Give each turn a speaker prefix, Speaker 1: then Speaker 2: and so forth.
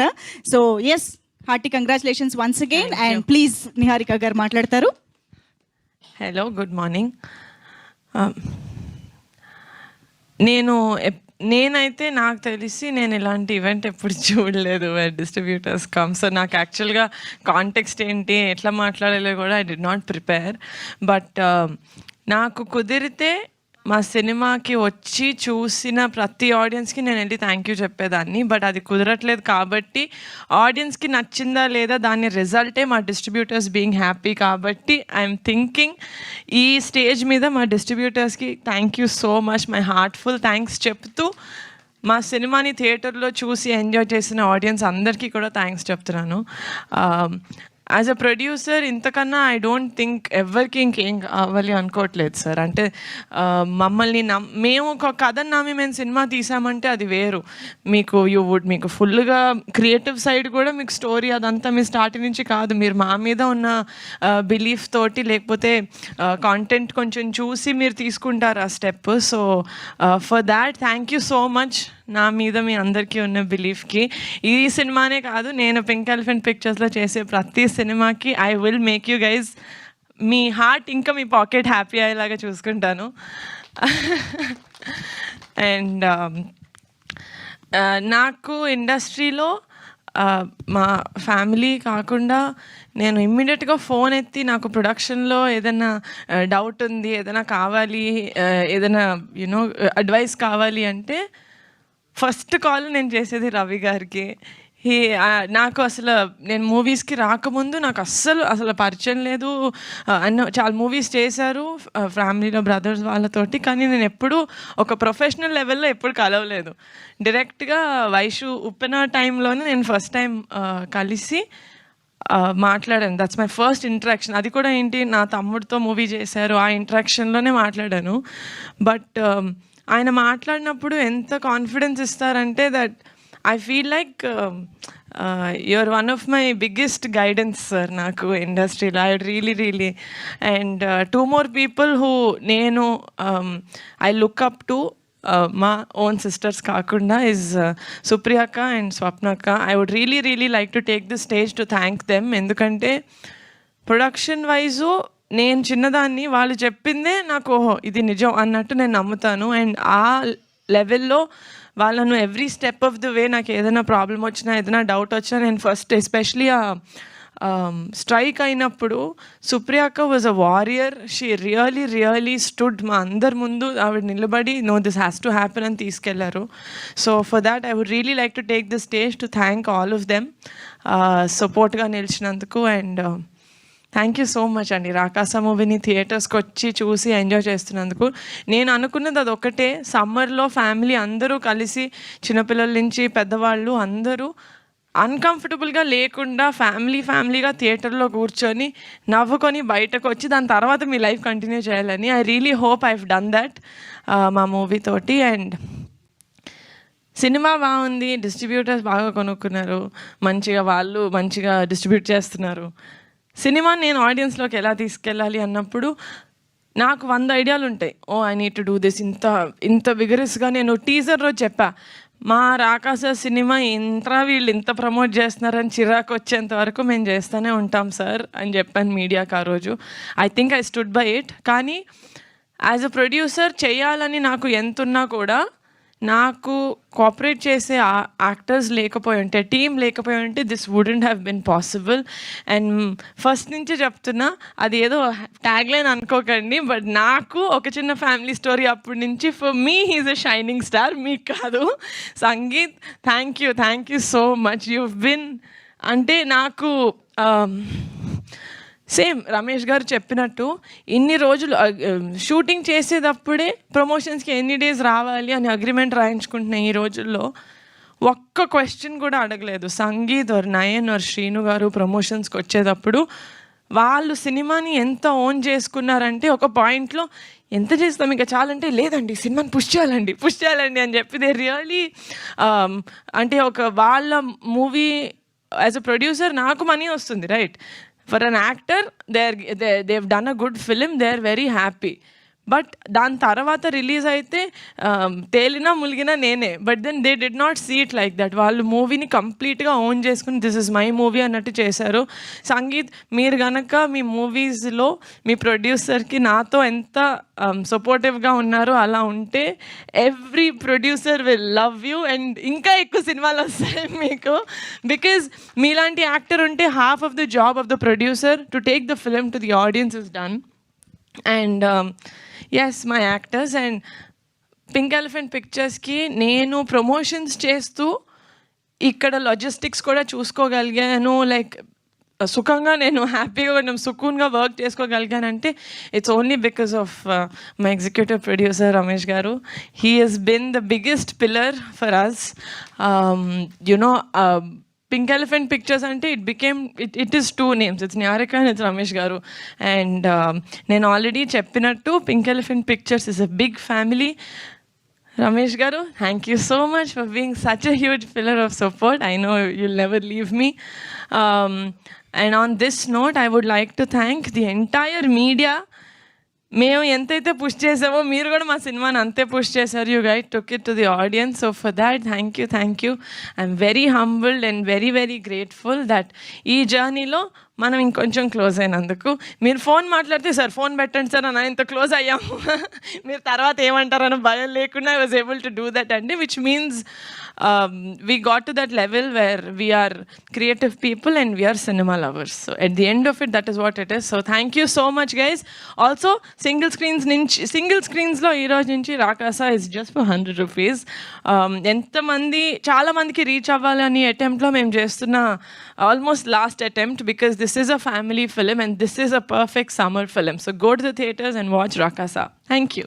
Speaker 1: అనమాట. So yes, hearty congratulations once again. And please Niharika గారు మాట్లాడతారు.
Speaker 2: Hello, good morning. నేనైతే నాకు తెలిసి నేను ఇలాంటి ఈవెంట్ ఎప్పుడు చూడలేదు డిస్ట్రిబ్యూటర్స్ కమ్. సో నాకు యాక్చువల్గా కాంటెక్స్ట్ ఏంటి, ఎట్లా మాట్లాడాలో కూడా I did not prepare. But నాకు కుదిరితే మా సినిమాకి వచ్చి చూసిన ప్రతి ఆడియన్స్కి నేను వెళ్ళి థ్యాంక్ యూ చెప్పేదాన్ని. బట్ అది కుదరట్లేదు కాబట్టి ఆడియన్స్కి నచ్చిందా లేదా దాని రిజల్టే మా డిస్ట్రిబ్యూటర్స్ బీయింగ్ హ్యాపీ. కాబట్టి ఐఎమ్ థింకింగ్ ఈ స్టేజ్ మీద మా డిస్ట్రిబ్యూటర్స్కి thank you so much, my heartful thanks చెప్తూ మా సినిమాని థియేటర్లో చూసి ఎంజాయ్ చేసిన ఆడియన్స్ అందరికీ కూడా థ్యాంక్స్ చెప్తున్నాను. యాజ్ అ ప్రొడ్యూసర్ ఇంతకన్నా ఐ డోంట్ థింక్ ఎవరికి ఇంకేం కావాలి అనుకోవట్లేదు సార్. అంటే మమ్మల్ని మేము ఒక కథను నమ్మి మేము సినిమా తీసామంటే అది వేరు. మీకు ఫుల్గా క్రియేటివ్ సైడ్ కూడా మీకు స్టోరీ అదంతా మీ స్టార్టింగ్ నుంచి కాదు, మీరు మా మీద ఉన్న బిలీఫ్ తోటి లేకపోతే కాంటెంట్ కొంచెం చూసి మీరు తీసుకుంటారు ఆ step. So for that thank you so much. నా మీద మీ అందరికీ ఉన్న బిలీఫ్కి. ఈ సినిమానే కాదు, నేను పింక్ ఎలిఫెంట్ పిక్చర్స్లో చేసే ప్రతి సినిమాకి I will make you guys me heart ఇంకా మీ పాకెట్ హ్యాపీ అయ్యేలాగా చూసుకుంటాను. అండ్ నాకు ఇండస్ట్రీలో మా ఫ్యామిలీ కాకుండా నేను ఇమ్మీడియట్గా ఫోన్ ఎత్తి నాకు ప్రొడక్షన్లో ఏదైనా డౌట్ ఉంది, ఏదైనా కావాలి, ఏదైనా యూనో అడ్వైస్ కావాలి అంటే ఫస్ట్ కాల్ నేను చేసేది రవి గారికి. నాకు అసలు నేను మూవీస్కి రాకముందు నాకు అసలు పరిచయం లేదు. చాలా మూవీస్ చేశారు ఫ్యామిలీలో బ్రదర్స్ వాళ్ళతోటి, కానీ నేను ఎప్పుడూ ఒక ప్రొఫెషనల్ లెవెల్లో ఎప్పుడు కలవలేదు. డైరెక్ట్గా వైషు ఉప్పెన టైంలోనే నేను ఫస్ట్ టైం కలిసి మాట్లాడాను. That's my first interaction. అది కూడా ఏంటి, నా తమ్ముడితో మూవీ చేశారు, ఆ ఇంటరాక్షన్లోనే మాట్లాడాను. బట్ ఆయన మాట్లాడినప్పుడు ఎంత కాన్ఫిడెన్స్ ఇస్తారంటే that I feel like you're one of my biggest guidance sir నాకు ఇండస్ట్రీలో. I really and two more people who నేను ఐ లుక్ అప్ టు మా ఓన్ సిస్టర్స్ కాకుండా ఇస్ సుప్రియక్క అండ్ స్వప్నక్క. I would really like to take the stage to thank them. ఎందుకంటే production wise నేను చిన్నదాన్ని, వాళ్ళు చెప్పిందే నాకు ఓహో ఇది నిజం అన్నట్టు నేను నమ్ముతాను. అండ్ ఆ లెవెల్లో వాళ్ళను every step of the way నాకు ఏదైనా ప్రాబ్లం వచ్చినా, ఏదైనా డౌట్ వచ్చినా, నేను ఫస్ట్ ఎస్పెషలీ ఆ స్ట్రైక్ అయినప్పుడు సుప్రియక్క was a warrior. She really stood మా అందరి ముందు ఆవిడ నిలబడి no this has to happen అని తీసుకెళ్లారు. So for that I would really like to take the stage to thank all of them సపోర్ట్గా నిలిచినందుకు. And thank you so much అండి రాకాస మూవీని థియేటర్స్కి వచ్చి చూసి ఎంజాయ్ చేస్తున్నందుకు. నేను అనుకున్నది అది ఒకటే, సమ్మర్లో ఫ్యామిలీ అందరూ కలిసి చిన్నపిల్లల నుంచి పెద్దవాళ్ళు అందరూ అన్కంఫర్టబుల్గా లేకుండా ఫ్యామిలీగా థియేటర్లో కూర్చొని నవ్వుకొని బయటకు వచ్చి దాని తర్వాత మీ లైఫ్ కంటిన్యూ చేయాలని I really hope I have done that మా మూవీ తోటి. అండ్ సినిమా బాగుంది, డిస్ట్రిబ్యూటర్స్ బాగా కొనుక్కున్నారు, వాళ్ళు మంచిగా డిస్ట్రిబ్యూట్ చేస్తున్నారు. సినిమా నేను ఆడియన్స్లోకి ఎలా తీసుకెళ్ళాలి అన్నప్పుడు నాకు 100 ఐడియాలు ఉంటాయి. I need to do this. ఇంత విగరస్గా నేను టీజర్లో చెప్పా, మా రాకాస సినిమా వీళ్ళు ఇంత ప్రమోట్ చేస్తున్నారని చిరాకు వచ్చేంత వరకు మేము చేస్తూనే ఉంటాం సార్ అని చెప్పాను మీడియాకి ఆ రోజు. I think I stood by it. కానీ యాజ్ అ ప్రొడ్యూసర్ చేయాలని నాకు ఎంతున్నా కూడా నాకు కోఆపరేట్ చేసే యాక్టర్స్ లేకపోయి ఉంటే, టీం లేకపోయి ఉంటే this wouldn't have been possible. And first నుంచి చెప్తున్నా, అది ఏదో ట్యాగ్లైన్ అనుకోకండి, బట్ నాకు ఒక చిన్న ఫ్యామిలీ స్టోరీ అప్పటి నుంచి for me he's a shining star, మీకు కాదు. Sangeet thank you so much. You been అంటే నాకు సేమ్ రమేష్ గారు చెప్పినట్టు ఇన్ని రోజులు షూటింగ్ చేసేటప్పుడే ప్రమోషన్స్కి ఎన్ని డేస్ రావాలి అని అగ్రిమెంట్ రాయించుకుంటున్నాయి. ఈ రోజుల్లో ఒక్క క్వశ్చన్ కూడా అడగలేదు. సంగీత్ నయన్ శ్రీను గారు ప్రమోషన్స్కి వచ్చేటప్పుడు వాళ్ళు సినిమాని ఎంత ఓన్ చేసుకున్నారంటే ఒక పాయింట్లో ఎంత చేస్తాం ఇంకా చాలంటే, లేదండి సినిమాని పుష్ చేయాలండి అని చెప్పి దే రియలీ అంటే ఒక వాళ్ళ మూవీ యాజ్ అ ప్రొడ్యూసర్ నాకు మనీ వస్తుంది right. For an actor, they've done a good film, they're very happy. But దాని తర్వాత రిలీజ్ అయితే తేలినా ములిగినా నేనే. But then they did not see it like that. వాళ్ళు మూవీని కంప్లీట్గా ఓన్ చేసుకుని దిస్ ఇస్ మై మూవీ అన్నట్టు చేశారు. సంగీత్, మీరు కనుక మీ మూవీస్లో మీ ప్రొడ్యూసర్కి నాతో ఎంత సపోర్టివ్గా ఉన్నారో అలా ఉంటే every producer will love you and ఇంకా ఎక్కువ సినిమాలు వస్తాయి మీకు. బికాజ్ మీలాంటి యాక్టర్ ఉంటే half of the job of the producer to take the film to the audience is done. And yes, my actors and Pink Elephant పిక్చర్స్కి నేను promotions చేస్తూ ఇక్కడ లాజిస్టిక్స్ కూడా చూసుకోగలిగాను. లైక్ సుఖంగా నేను హ్యాపీగా కొంచెం సుకూన్గా వర్క్ చేసుకోగలిగానంటే it's only because of my executive producer Ramesh garu. He has been the biggest pillar for us. Pink Elephant Pictures అంటే it is 2 names. It's Niharika and it's Ramesh garu. And నేను ఆల్రెడీ చెప్పినట్టు Pink Elephant Pictures is a big family. Ramesh garu, thank you so much for being such a huge pillar of support. I know you'll never leave me. And on this note, I would like to thank the entire media. మేము ఎంతైతే push చేసామో మీరు కూడా మా సినిమాని అంతే push చేశారు. You guide took it to the audience. So for that thank you. I'm very humbled and very grateful that ఈ జర్నీలో మనం ఇంకొంచెం క్లోజ్ అయినందుకు. మీరు ఫోన్ మాట్లాడితే సార్ ఫోన్ పెట్టండి సార్ అని ఇంత క్లోజ్ అయ్యాము, మీరు తర్వాత ఏమంటారని భయం లేకుండా I was able to do that అండి. Which means we got to that level where we are creative people and we are cinema lovers. So at the end of it, that is what it is. So thank you so much guys. Also single screens lo ee roju nunchi Rakasa is just for 100 rupees. enta mandi chaala mandiki reach avvalani attempt lo mem chestunna almost last attempt, because this is a family film and this is a perfect summer film. So go to the theaters and watch Rakasa. Thank you.